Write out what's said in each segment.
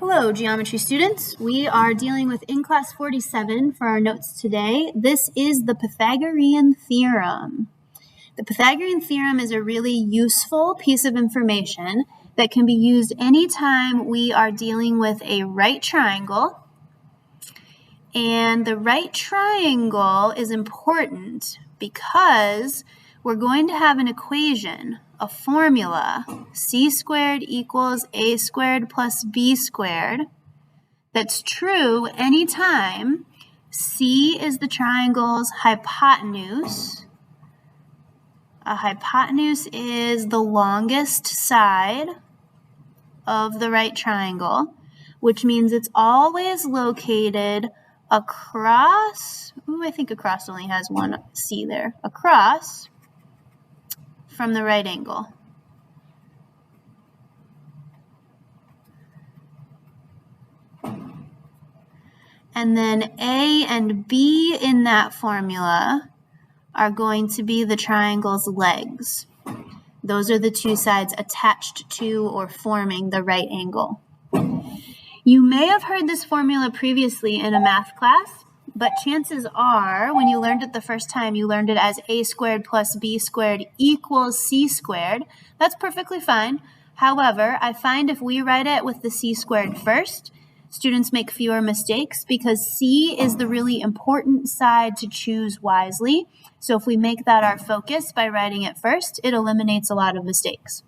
Hello, geometry students. We are dealing with IC47 for our notes today. This is the Pythagorean Theorem. The Pythagorean Theorem is a really useful piece of information that can be used anytime we are dealing with a right triangle. And the right triangle is important because we're going to have an equation, a formula, c squared equals a squared plus b squared, that's true anytime c is the triangle's hypotenuse. A hypotenuse is the longest side of the right triangle, which means it's always located across, I think across only has one c there, across from the right angle. And then A and B in that formula are going to be the triangle's legs. Those are the two sides attached to or forming the right angle. You may have heard this formula previously in a math class, but chances are, when you learned it the first time, you learned it as a squared plus b squared equals c squared. That's perfectly fine. However, I find if we write it with the c squared first, students make fewer mistakes because c is the really important side to choose wisely. So if we make that our focus by writing it first, it eliminates a lot of mistakes.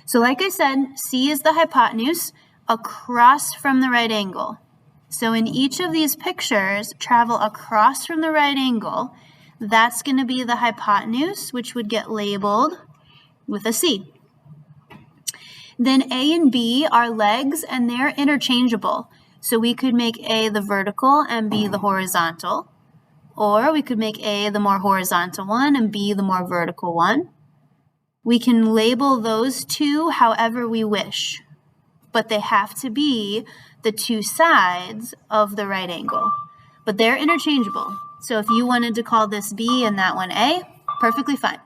So like I said, c is the hypotenuse across from the right angle. So in each of these pictures, travel across from the right angle, that's going to be the hypotenuse, which would get labeled with a C. Then A and B are legs, and they're interchangeable. So we could make A the vertical and B the horizontal, or we could make A the more horizontal one and B the more vertical one. We can label those two however we wish, but they have to be the two sides of the right angle. But they're interchangeable. So if you wanted to call this B and that one A, perfectly fine.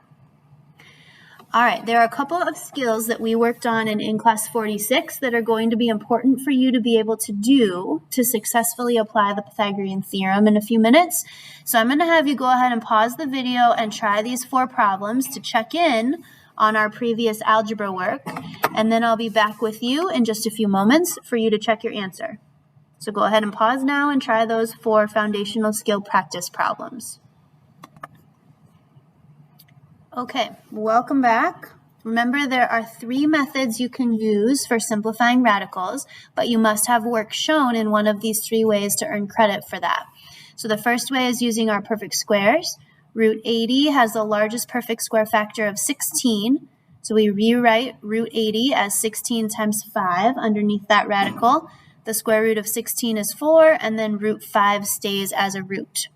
All right, there are a couple of skills that we worked on in class 46 that are going to be important for you to be able to do to successfully apply the Pythagorean theorem in a few minutes. So I'm going to have you go ahead and pause the video and try these 4 problems to check in on our previous algebra work, and then I'll be back with you in just a few moments for you to check your answer. So go ahead and pause now and try those 4 foundational skill practice problems. Okay, welcome back. Remember, there are 3 methods you can use for simplifying radicals, but you must have work shown in one of these 3 ways to earn credit for that. So the first way is using our perfect squares. Root 80 has the largest perfect square factor of 16, so we rewrite root 80 as 16 times 5 underneath that radical. The square root of 16 is 4, and then root 5 stays as a root.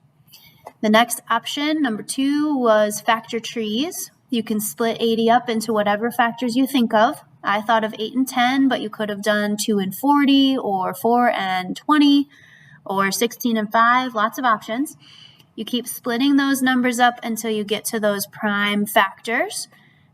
The next option, number 2, was factor trees. You can split 80 up into whatever factors you think of. I thought of 8 and 10, but you could have done 2 and 40, or 4 and 20, or 16 and 5, lots of options. You keep splitting those numbers up until you get to those prime factors.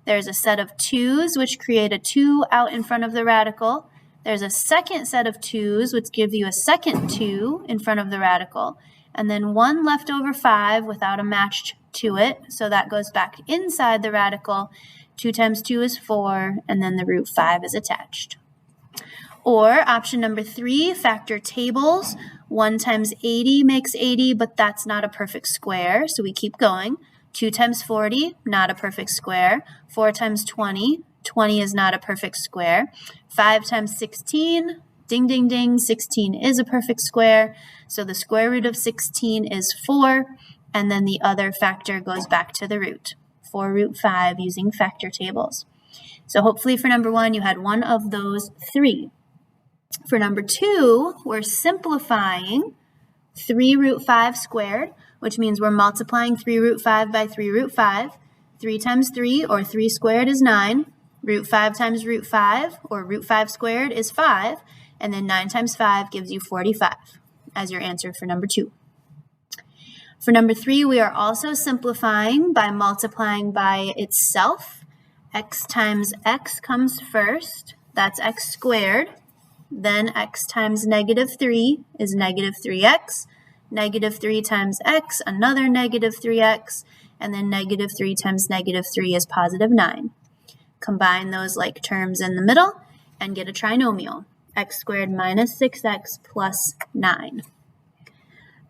There's a set of 2's, which create a 2 out in front of the radical. There's a second set of 2's, which give you a second 2 in front of the radical. And then 1 leftover 5 without a match to it. So that goes back inside the radical. 2 times 2 is 4, and then the root 5 is attached. Or option number 3, factor tables. 1 times 80 makes 80, but that's not a perfect square, so we keep going. 2 times 40, not a perfect square. 4 times 20, 20 is not a perfect square. 5 times 16, ding, ding, ding, 16 is a perfect square. So the square root of 16 is 4, and then the other factor goes back to the root, 4 root 5 using factor tables. So hopefully for number 1, you had one of those 3. For number 2, we're simplifying 3 root 5 squared, which means we're multiplying 3 root 5 by 3 root 5. 3 times 3, or 3 squared, is 9. Root 5 times root 5, or root 5 squared, is 5. And then 9 times 5 gives you 45 as your answer for number 2. For number 3, we are also simplifying by multiplying by itself. X times x comes first. That's x squared. Then x times negative 3 is negative 3x. Negative 3 times x, another negative 3x. And then negative 3 times negative 3 is positive 9. Combine those like terms in the middle and get a trinomial. X squared minus 6x plus 9.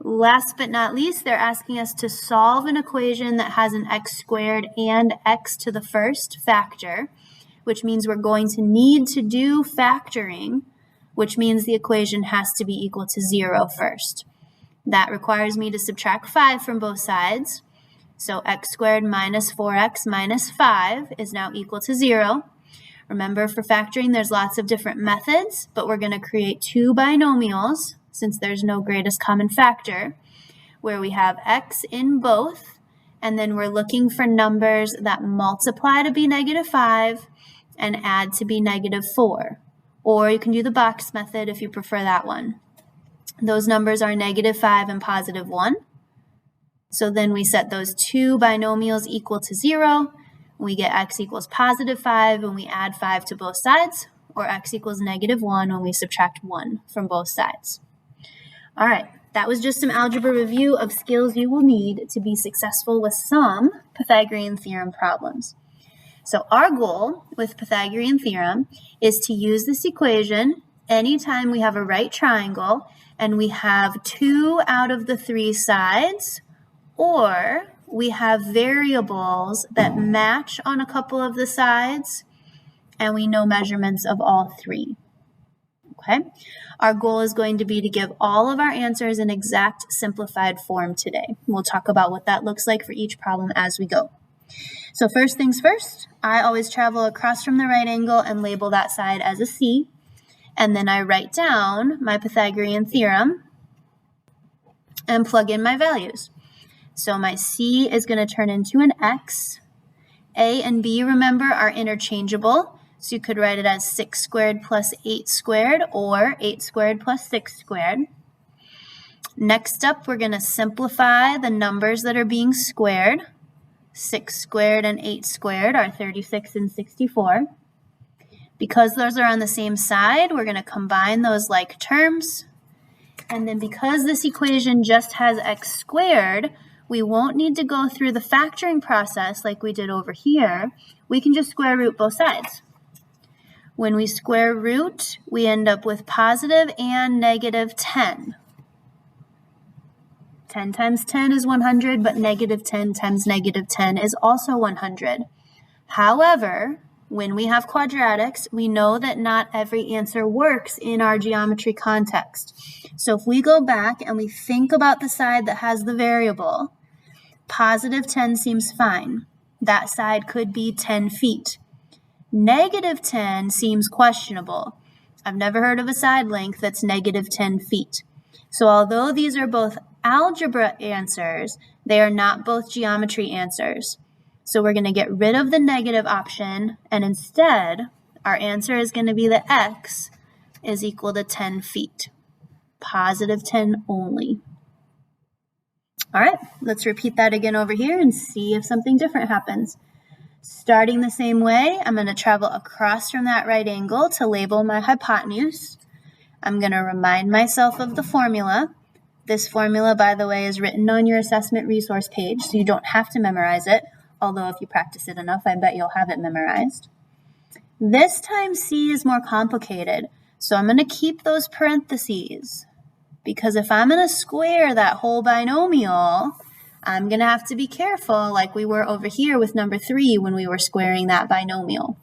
Last but not least, they're asking us to solve an equation that has an x squared and x to the first factor, which means we're going to need to do factoring, which means the equation has to be equal to 0 first. That requires me to subtract 5 from both sides. So x squared minus 4x minus 5 is now equal to 0. Remember, for factoring, there's lots of different methods, but we're going to create two binomials, since there's no greatest common factor, where we have x in both, and then we're looking for numbers that multiply to be negative 5 and add to be negative 4. Or you can do the box method if you prefer that one. Those numbers are negative 5 and positive 1. So then we set those two binomials equal to 0. We get x equals positive 5 when we add 5 to both sides, or x equals negative 1 when we subtract 1 from both sides. All right, that was just some algebra review of skills you will need to be successful with some Pythagorean theorem problems. So our goal with Pythagorean theorem is to use this equation anytime we have a right triangle and we have 2 out of the 3 sides, or we have variables that match on a couple of the sides and we know measurements of all 3. Okay? Our goal is going to be to give all of our answers in exact simplified form today. We'll talk about what that looks like for each problem as we go. So first things first, I always travel across from the right angle and label that side as a C. And then I write down my Pythagorean theorem and plug in my values. So my C is going to turn into an X. A and B, remember, are interchangeable. So you could write it as 6 squared plus 8 squared, or 8 squared plus 6 squared. Next up, we're going to simplify the numbers that are being squared. 6 squared and 8 squared are 36 and 64. Because those are on the same side, we're going to combine those like terms. And then because this equation just has x squared, we won't need to go through the factoring process like we did over here. We can just square root both sides. When we square root, we end up with positive and negative 10. 10 times 10 is 100, but negative 10 times negative 10 is also 100. However, when we have quadratics, we know that not every answer works in our geometry context. So if we go back and we think about the side that has the variable, positive 10 seems fine. That side could be 10 feet. Negative 10 seems questionable. I've never heard of a side length that's negative 10 feet. So although these are both algebra answers, they are not both geometry answers. So we're going to get rid of the negative option, and instead, our answer is going to be that x is equal to 10 feet. Positive 10 only. All right, let's repeat that again over here and see if something different happens. Starting the same way, I'm going to travel across from that right angle to label my hypotenuse. I'm going to remind myself of the formula. This formula, by the way, is written on your assessment resource page, so you don't have to memorize it, although if you practice it enough, I bet you'll have it memorized. This time C is more complicated, so I'm going to keep those parentheses, because if I'm going to square that whole binomial, I'm going to have to be careful like we were over here with number 3 when we were squaring that binomial.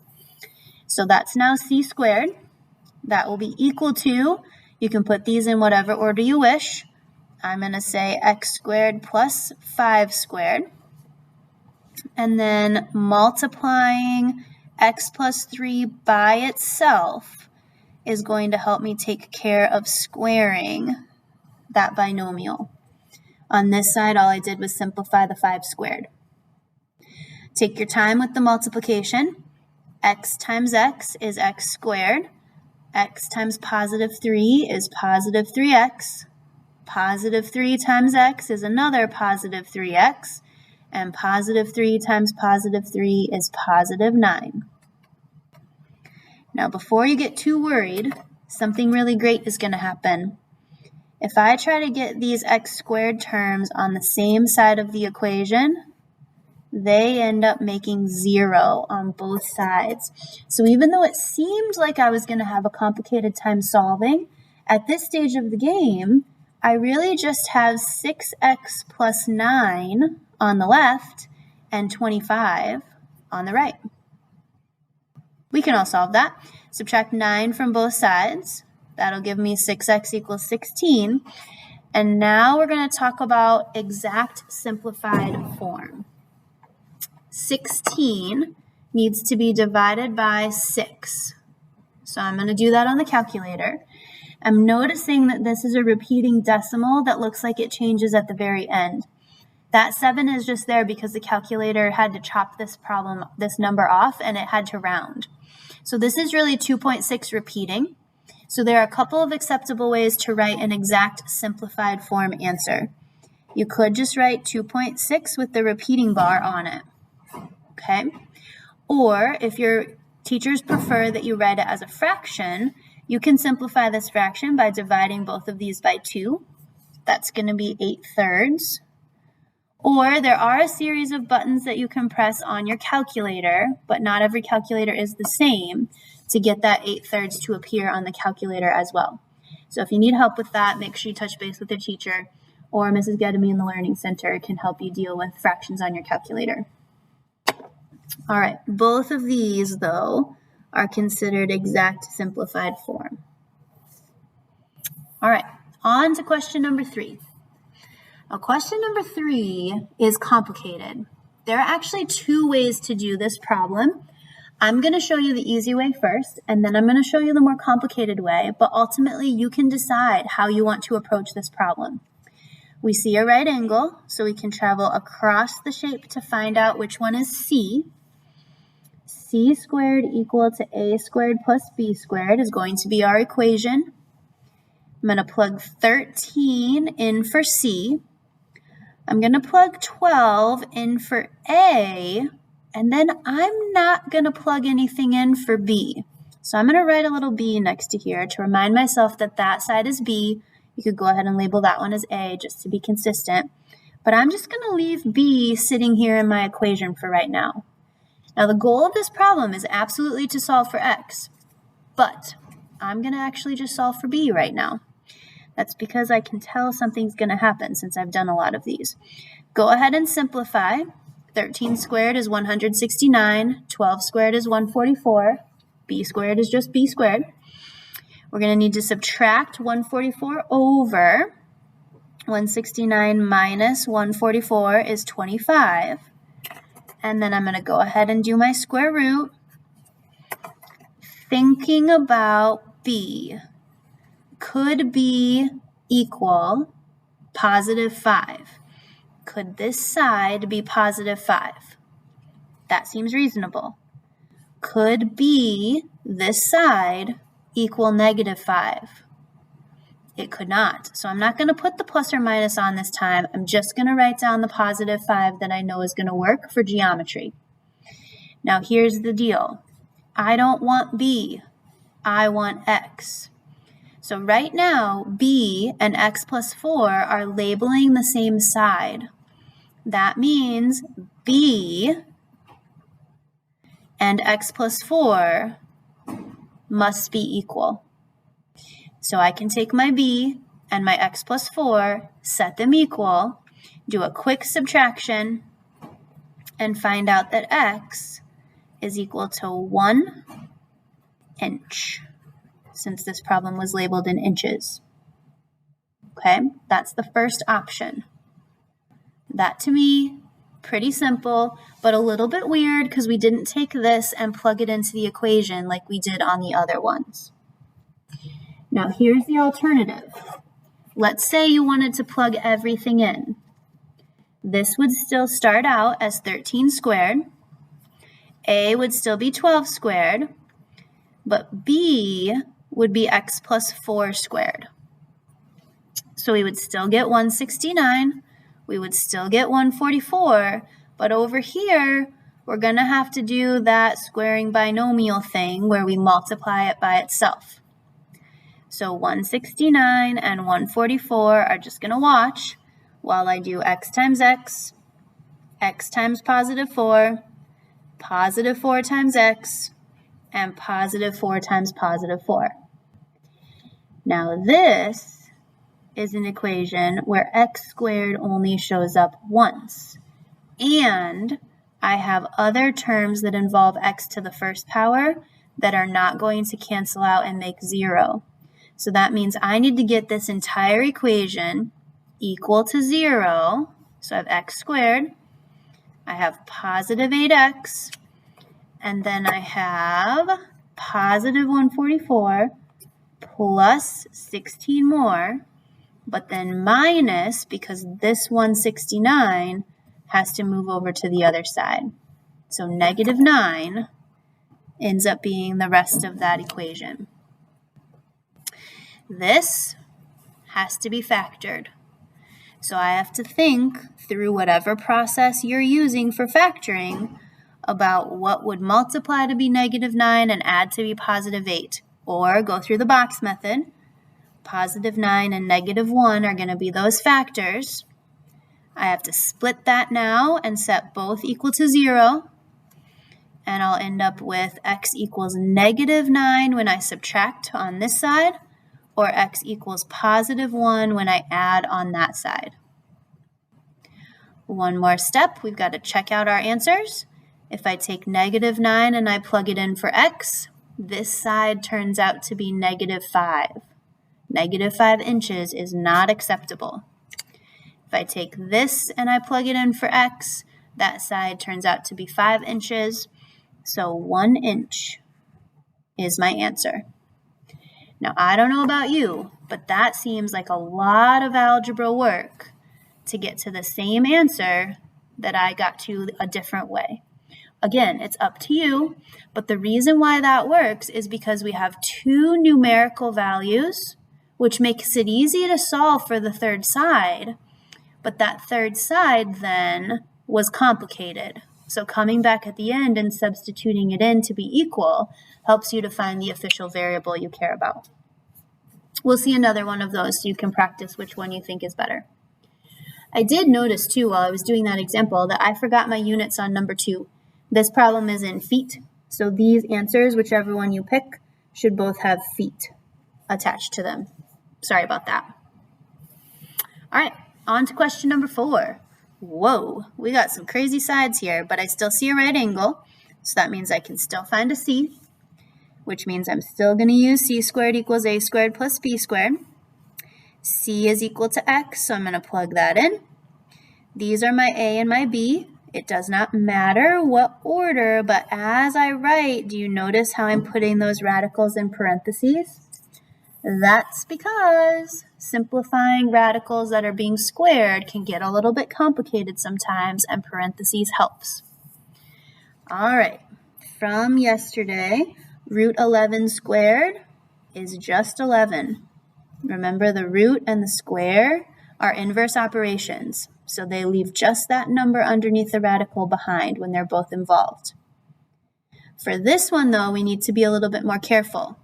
So that's now C squared. That will be equal to, you can put these in whatever order you wish. I'm going to say x squared plus 5 squared. And then multiplying x plus 3 by itself is going to help me take care of squaring that binomial. On this side, all I did was simplify the 5 squared. Take your time with the multiplication. X times x is x squared. X times positive 3 is positive 3x. Positive 3 times x is another positive 3x. And positive 3 times positive 3 is positive 9. Now, before you get too worried, something really great is going to happen. If I try to get these x squared terms on the same side of the equation, they end up making 0 on both sides. So even though it seemed like I was going to have a complicated time solving, at this stage of the game, I really just have 6x plus 9 on the left and 25 on the right. We can all solve that. Subtract 9 from both sides. That'll give me 6x equals 16. And now we're going to talk about exact simplified form. 16 needs to be divided by 6. So I'm going to do that on the calculator. I'm noticing that this is a repeating decimal that looks like it changes at the very end. That 7 is just there because the calculator had to chop this number off, and it had to round. So this is really 2.6 repeating. So there are a couple of acceptable ways to write an exact simplified form answer. You could just write 2.6 with the repeating bar on it. Okay? Or if your teachers prefer that you write it as a fraction, you can simplify this fraction by dividing both of these by 2. That's going to be 8/3. Or there are a series of buttons that you can press on your calculator, but not every calculator is the same, to get that 8/3 to appear on the calculator as well. So if you need help with that, make sure you touch base with your teacher, or Mrs. Gedemy in the Learning Center can help you deal with fractions on your calculator. All right, both of these, though, are considered exact simplified form. All right, on to question number 3. Now, question number 3 is complicated. There are actually 2 ways to do this problem. I'm going to show you the easy way first, and then I'm going to show you the more complicated way, but ultimately you can decide how you want to approach this problem. We see a right angle, so we can travel across the shape to find out which one is C. C squared equal to A squared plus B squared is going to be our equation. I'm going to plug 13 in for C. I'm going to plug 12 in for A, and then I'm not going to plug anything in for B. So I'm going to write a little B next to here to remind myself that that side is B. You could go ahead and label that one as A just to be consistent. But I'm just going to leave B sitting here in my equation for right now. Now the goal of this problem is absolutely to solve for X, but I'm going to actually just solve for B right now. That's because I can tell something's going to happen since I've done a lot of these. Go ahead and simplify. 13 squared is 169. 12 squared is 144. B squared is just B squared. We're going to need to subtract 144 over 169 minus 144 is 25. And then I'm going to go ahead and do my square root. Thinking about B. Could B equal positive 5? Could this side be positive 5? That seems reasonable. Could B, this side, equal negative 5? It could not. So I'm not going to put the plus or minus on this time. I'm just going to write down the positive 5 that I know is going to work for geometry. Now here's the deal. I don't want B. I want X. So right now, B and X plus 4 are labeling the same side. That means B and X plus 4 must be equal. So I can take my B and my X plus 4, set them equal, do a quick subtraction, and find out that X is equal to 1 inch, since this problem was labeled in inches. Okay, that's the first option. That to me, pretty simple, but a little bit weird because we didn't take this and plug it into the equation like we did on the other ones. Now here's the alternative. Let's say you wanted to plug everything in. This would still start out as 13 squared. A would still be 12 squared, but B would be X plus 4 squared. So we would still get 169, we would still get 144, but over here, we're going to have to do that squaring binomial thing where we multiply it by itself. So 169 and 144 are just going to watch while I do x times x times positive 4 times x, and positive 4 times positive 4. Now this is an equation where x squared only shows up once, and I have other terms that involve x to the first power that are not going to cancel out and make 0. So that means I need to get this entire equation equal to 0. So I have x squared, I have positive 8x, and then I have positive 144 plus 16 more, but then minus, because this 169 has to move over to the other side. So negative 9 ends up being the rest of that equation. This has to be factored. So I have to think through whatever process you're using for factoring about what would multiply to be negative 9 and add to be positive 8. Or go through the box method. Positive 9 and negative 1 are going to be those factors. I have to split that now and set both equal to 0. And I'll end up with x equals negative 9 when I subtract on this side, or x equals positive 1 when I add on that side. One more step, we've got to check out our answers. If I take negative 9 and I plug it in for x, this side turns out to be negative 5. Negative 5 inches is not acceptable. If I take this and I plug it in for x, that side turns out to be 5 inches. So 1 inch is my answer. Now, I don't know about you, but that seems like a lot of algebra work to get to the same answer that I got to a different way. Again, it's up to you, but the reason why that works is because we have two numerical values, which makes it easy to solve for the third side, but that third side then was complicated. So coming back at the end and substituting it in to be equal helps you to find the official variable you care about. We'll see another one of those so you can practice which one you think is better. I did notice too while I was doing that example that I forgot my units on number 2. This problem is in feet, so these answers, whichever one you pick, should both have feet attached to them. Sorry about that. All right, on to question number 4. Whoa, we got some crazy sides here, but I still see a right angle, so that means I can still find a c, which means I'm still going to use c squared equals a squared plus b squared. C is equal to x, so I'm going to plug that in. These are my a and my b. It does not matter what order, but as I write, do you notice how I'm putting those radicals in parentheses? That's because simplifying radicals that are being squared can get a little bit complicated sometimes, and parentheses helps. All right, from yesterday, root 11 squared is just 11. Remember, the root and the square are inverse operations, so they leave just that number underneath the radical behind when they're both involved. For this one, though, we need to be a little bit more careful.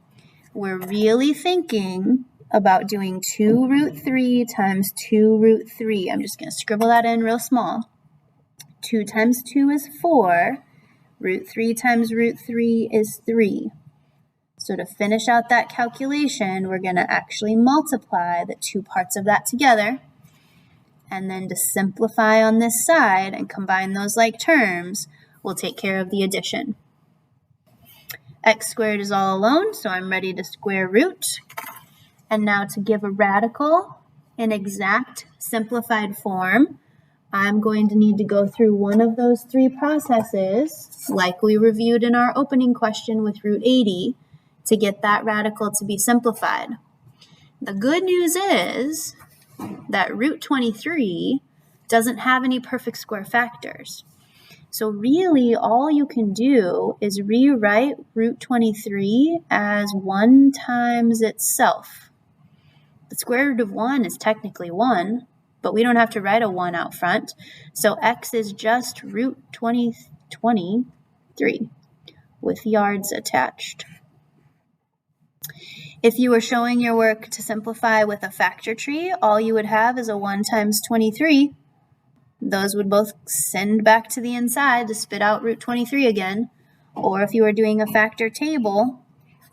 We're really thinking about doing 2 root 3 times 2 root 3. I'm just going to scribble that in real small. 2 times 2 is 4. Root 3 times root 3 is 3. So to finish out that calculation, we're going to actually multiply the two parts of that together. And then to simplify on this side and combine those like terms, we'll take care of the addition. X squared is all alone, so I'm ready to square root. And now to give a radical in exact simplified form, I'm going to need to go through one of those 3 processes, like we reviewed in our opening question with root 80, to get that radical to be simplified. The good news is that root 23 doesn't have any perfect square factors. So really, all you can do is rewrite root 23 as 1 times itself. The square root of 1 is technically 1, but we don't have to write a 1 out front. So x is just root 23 with yards attached. If you were showing your work to simplify with a factor tree, all you would have is a 1 times 23. Those would both send back to the inside to spit out root 23 again. Or if you were doing a factor table,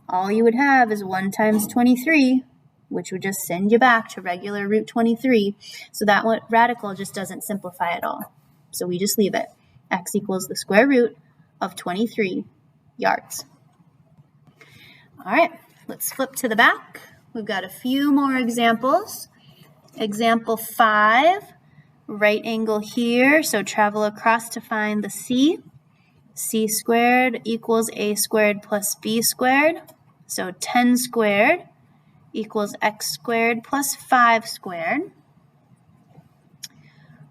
all you would have is 1 times 23, which would just send you back to regular root 23. So that radical just doesn't simplify at all. So we just leave it. X equals the square root of 23 yards. All right, let's flip to the back. We've got a few more examples. Example 5, right angle here, so travel across to find the c. C squared equals a squared plus b squared. So 10 squared equals x squared plus 5 squared.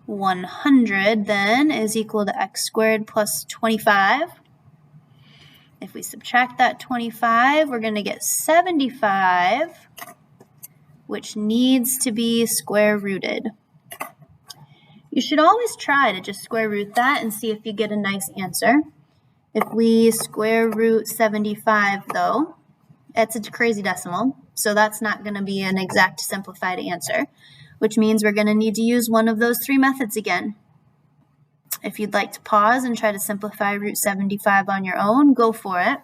100 then is equal to x squared plus 25. If we subtract that 25, we're going to get 75, which needs to be square rooted. You should always try to just square root that and see if you get a nice answer. If we square root 75 though, it's a crazy decimal, so that's not going to be an exact simplified answer, which means we're going to need to use one of those 3 methods again. If you'd like to pause and try to simplify root 75 on your own, go for it.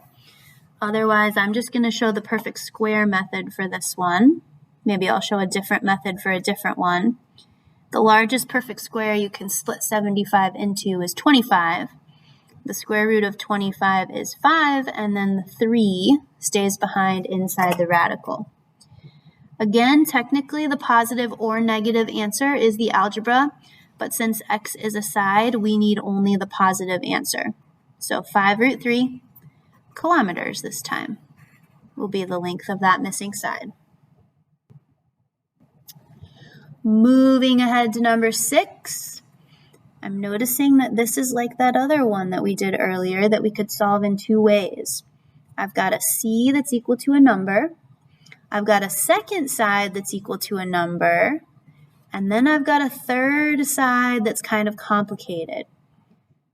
Otherwise, I'm just going to show the perfect square method for this one. Maybe I'll show a different method for a different one. The largest perfect square you can split 75 into is 25. The square root of 25 is 5, and then the 3 stays behind inside the radical. Again, technically the positive or negative answer is the algebra, but since x is a side, we need only the positive answer. So 5 root 3 kilometers this time will be the length of that missing side. Moving ahead to number 6, I'm noticing that this is like that other one that we did earlier that we could solve in 2 ways. I've got a c that's equal to a number. I've got a second side that's equal to a number. And then I've got a third side that's kind of complicated.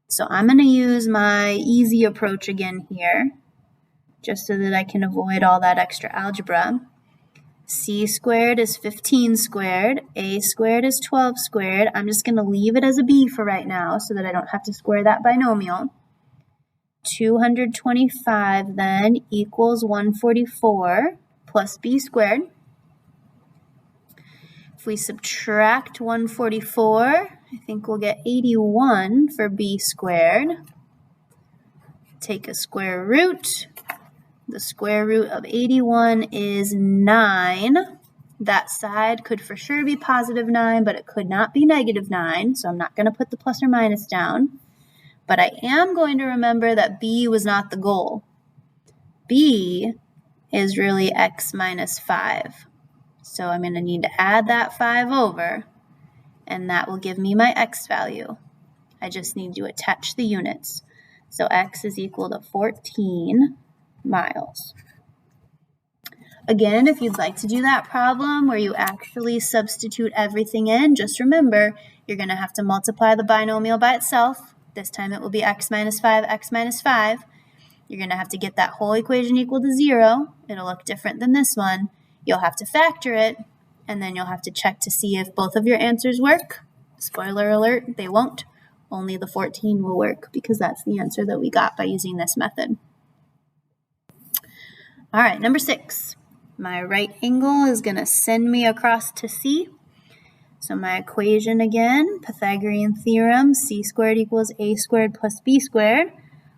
So I'm going to use my easy approach again here, just so that I can avoid all that extra algebra. C squared is 15 squared. A squared is 12 squared. I'm just going to leave it as a b for right now so that I don't have to square that binomial. 225 then equals 144 plus b squared. If we subtract 144, I think we'll get 81 for b squared. Take a square root. The square root of 81 is 9. That side could for sure be positive 9, but it could not be negative 9, so I'm not going to put the plus or minus down. But I am going to remember that b was not the goal. B is really x minus 5. So I'm going to need to add that 5 over, and that will give me my x value. I just need to attach the units. So x is equal to 14 miles. Again, if you'd like to do that problem where you actually substitute everything in, just remember you're going to have to multiply the binomial by itself. This time it will be x minus 5, x minus 5. You're going to have to get that whole equation equal to 0. It'll look different than this one. You'll have to factor it, and then you'll have to check to see if both of your answers work. Spoiler alert, they won't. Only the 14 will work because that's the answer that we got by using this method. All right, number 6. My right angle is going to send me across to c. So my equation again, Pythagorean Theorem, c squared equals a squared plus b squared,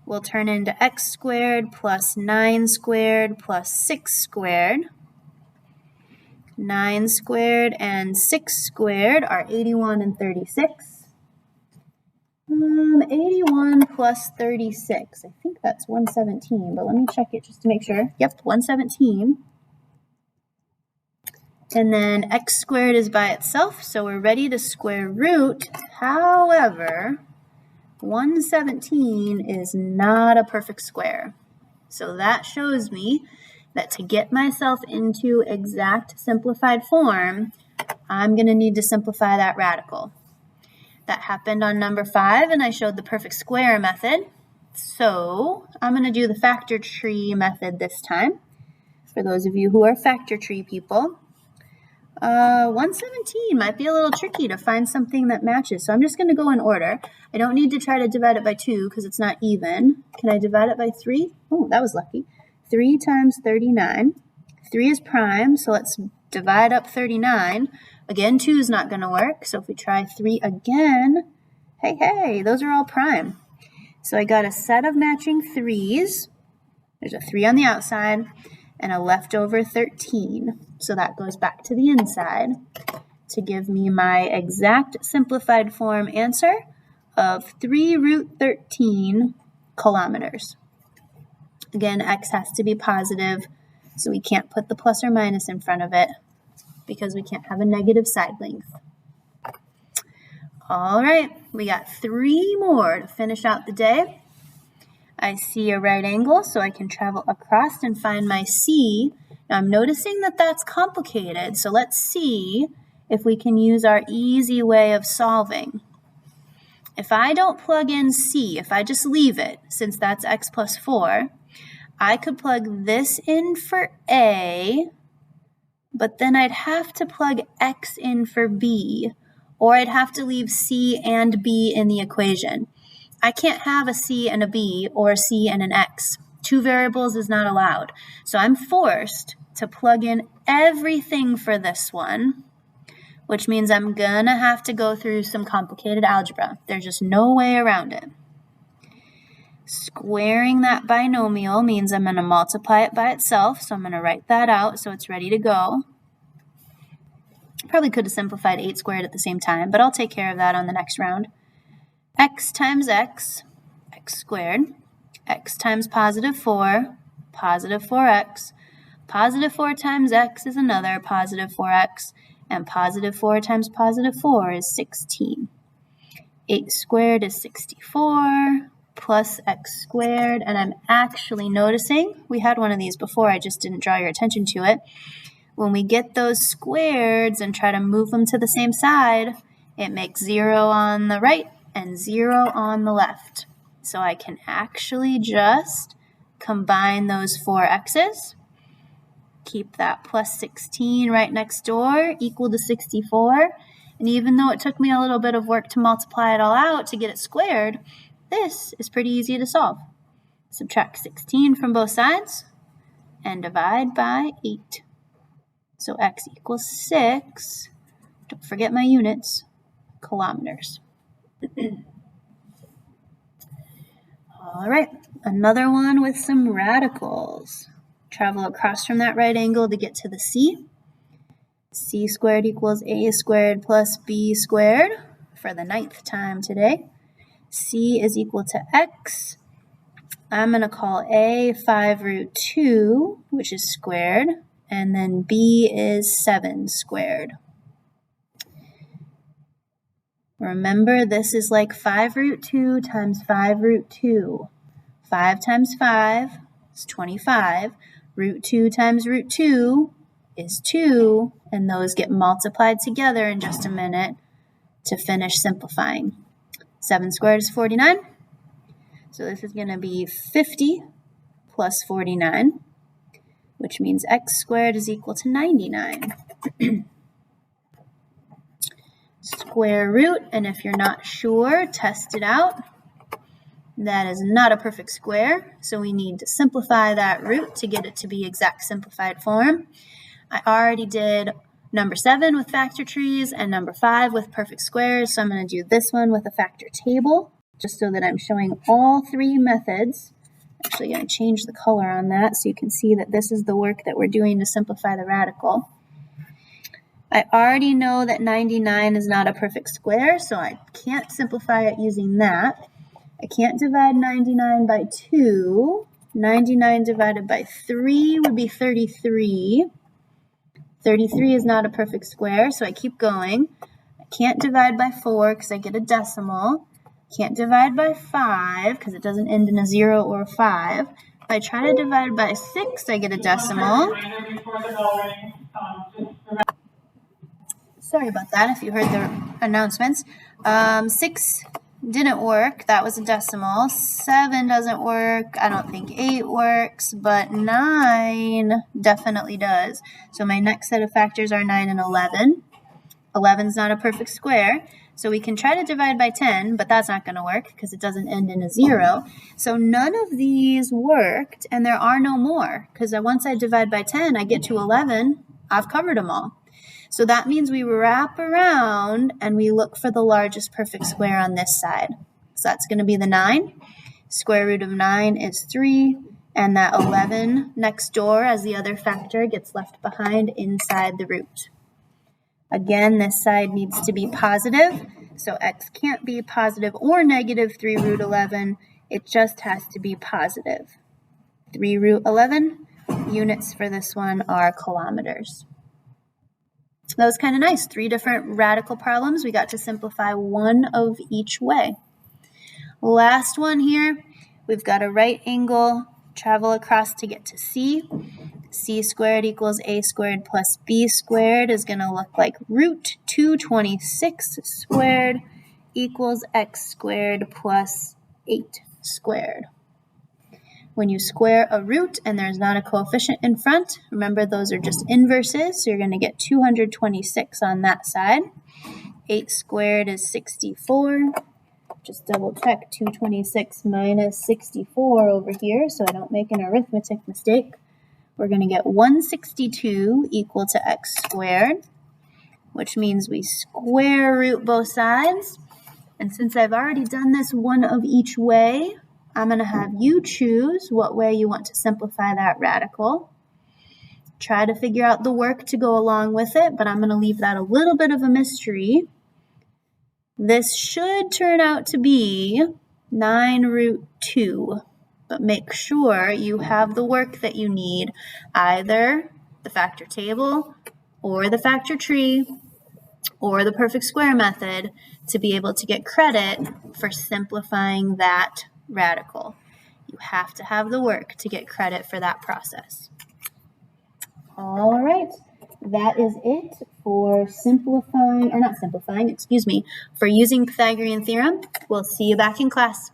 will turn into x squared plus 9 squared plus 6 squared. 9 squared and 6 squared are 81 and 36. 81 plus 36, I think that's 117, but let me check it just to make sure. Yep, 117. And then x squared is by itself, so we're ready to square root. However, 117 is not a perfect square. So that shows me that to get myself into exact simplified form, I'm going to need to simplify that radical. That happened on number 5, and I showed the perfect square method. So I'm going to do the factor tree method this time. for those of you who are factor tree people. 117 might be a little tricky to find something that matches, so I'm just going to go in order. I don't need to try to divide it by 2 because it's not even. Can I divide it by 3? Oh, that was lucky. 3 times 39. 3 is prime, so let's divide up 39. Again, 2 is not going to work, so if we try 3 again, hey, those are all prime. So I got a set of matching 3s. There's a 3 on the outside and a leftover 13. So that goes back to the inside to give me my exact simplified form answer of 3 root 13 kilometers. Again, x has to be positive, so we can't put the plus or minus in front of it because we can't have a negative side length. All right, we got 3 more to finish out the day. I see a right angle, so I can travel across and find my C. Now I'm noticing that that's complicated, so let's see if we can use our easy way of solving. If I don't plug in C, if I just leave it, since that's x plus 4, I could plug this in for A, but then I'd have to plug x in for B, or I'd have to leave C and B in the equation. I can't have a C and a B or a C and an X. 2 variables is not allowed. So I'm forced to plug in everything for this one, which means I'm gonna have to go through some complicated algebra. There's just no way around it. Squaring that binomial means I'm gonna multiply it by itself, so I'm gonna write that out so it's ready to go. Probably could have simplified 8 squared at the same time, but I'll take care of that on the next round. X times x, x squared. X times positive 4, positive 4x. Positive 4 times x is another positive 4x. And positive 4 times positive 4 is 16. 8 squared is 64 plus x squared. And I'm actually noticing, we had one of these before, I just didn't draw your attention to it. When we get those squareds and try to move them to the same side, it makes 0 on the right and 0 on the left. So I can actually just combine those 4 x's, keep that plus 16 right next door, equal to 64. And even though it took me a little bit of work to multiply it all out to get it squared, this is pretty easy to solve. Subtract 16 from both sides and divide by 8. So x equals 6, don't forget my units, kilometers. All right, another one with some radicals. Travel across from that right angle to get to the C. C squared equals A squared plus B squared for the 9th time today. C is equal to x. I'm going to call A 5 root 2, which is squared, and then B is 7 squared. Remember, this is like 5 root 2 times 5 root 2. 5 times 5 is 25. Root 2 times root 2 is 2, and those get multiplied together in just a minute to finish simplifying. 7 squared is 49. So this is going to be 50 plus 49, which means x squared is equal to 99. Square root, and if you're not sure, test it out. That is not a perfect square, so we need to simplify that root to get it to be exact simplified form. I already did number 7 with factor trees and number 5 with perfect squares, so I'm going to do this one with a factor table, just so that I'm showing all 3 methods. I'm actually going to change the color on that so you can see that this is the work that we're doing to simplify the radical. I already know that 99 is not a perfect square, so I can't simplify it using that. I can't divide 99 by 2. 99 divided by 3 would be 33. 33 is not a perfect square, so I keep going. I can't divide by 4 because I get a decimal. Can't divide by 5 because it doesn't end in a 0 or a 5. If I try to divide by 6, I get a decimal. Sorry about that if you heard the announcements. 6 didn't work. That was a decimal. 7 doesn't work. I don't think 8 works, but 9 definitely does. So my next set of factors are 9 and 11. 11 is not a perfect square, so we can try to divide by 10, but that's not going to work because it doesn't end in a 0. So none of these worked, and there are no more, because once I divide by 10, I get to 11. I've covered them all. So that means we wrap around and we look for the largest perfect square on this side. So that's going to be the 9. Square root of 9 is 3, and that 11 next door as the other factor gets left behind inside the root. Again, this side needs to be positive, so x can't be positive or negative 3 root 11. It just has to be positive. 3 root 11, units for this one are kilometers. That was kind of nice. 3 different radical problems. We got to simplify one of each way. Last one here, we've got a right angle, travel across to get to C. C squared equals A squared plus B squared is going to look like root 226 squared equals X squared plus 8 squared. When you square a root and there's not a coefficient in front, remember those are just inverses, so you're going to get 226 on that side. 8 squared is 64. Just double check 226 minus 64 over here so I don't make an arithmetic mistake. We're going to get 162 equal to x squared, which means we square root both sides. And since I've already done this one of each way, I'm going to have you choose what way you want to simplify that radical. Try to figure out the work to go along with it, but I'm going to leave that a little bit of a mystery. This should turn out to be 9 root 2, but make sure you have the work that you need, either the factor table or the factor tree or the perfect square method to be able to get credit for simplifying that radical. You have to have the work to get credit for that process. All right, that is it for for using Pythagorean theorem. We'll see you back in class.